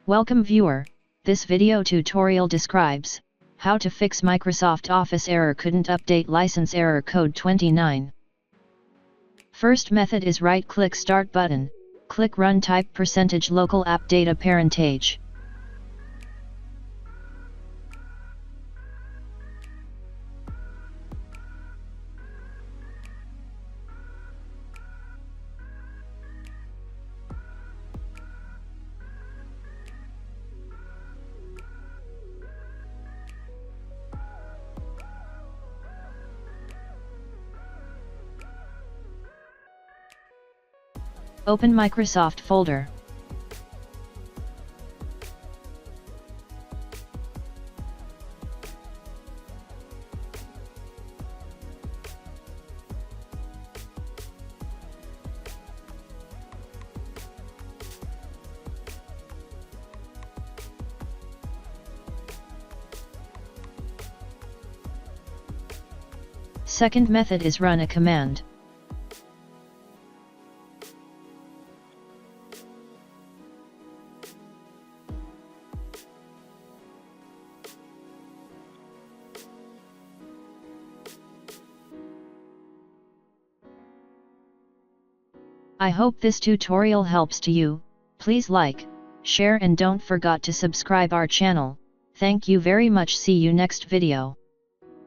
Welcome viewer, this video tutorial describes how to fix Microsoft Office error couldn't update license error code 29. First method is right-click Start button, click Run, type %local app data parentage. Open Microsoft folder. Second method is run a command. I hope this tutorial helps to you. Please like, share and don't forget to subscribe our channel. Thank you very much. See you next video.